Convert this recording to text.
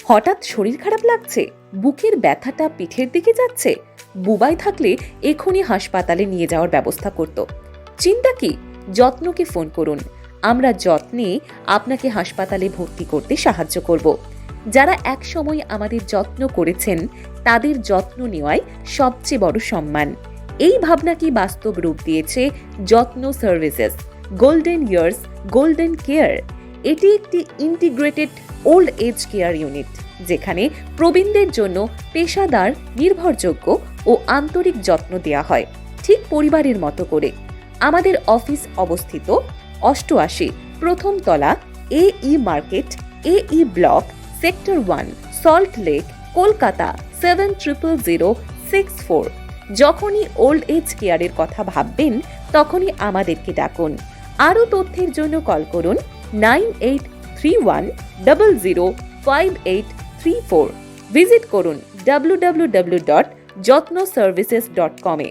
হঠাৎ শরীর খারাপ লাগছে, বুকের ব্যথাটা পিঠের দিকে যাচ্ছে, বুবাই থাকলে এখনই হাসপাতালে নিয়ে যাওয়ার ব্যবস্থা করত। চিন্তা কি? যত্নকে ফোন করুন। আমরা যত্নে আপনাকে হাসপাতালে ভর্তি করতে সাহায্য করব। যারা একসময় আমাদের যত্ন করেছেন তাদের যত্ন নেওয়াই সবচেয়ে বড় সম্মান। এই ভাবনাকে বাস্তব রূপ দিয়েছে Jatna services, golden years, golden care. এটি একটি integrated old age care unit, যেখানে প্রবীণদের জন্য পেশাদার, নির্ভরযোগ্য ও আন্তরিক যত্ন দেওয়া হয়, ঠিক পরিবারের মতো করে। আমাদের অফিস অবস্থিত 88 প্রথম তলা, এই মার্কেট, এই block, sector 1, salt lake, Kolkata 700064। যখনই ওল্ড এজ কেয়ারের কথা ভাববেন তখনই আমাদেরকে ডাকুন। আরও তথ্যের জন্য কল করুন 9831005834। ভিজিট করুন www.jotnoservices.com-এ।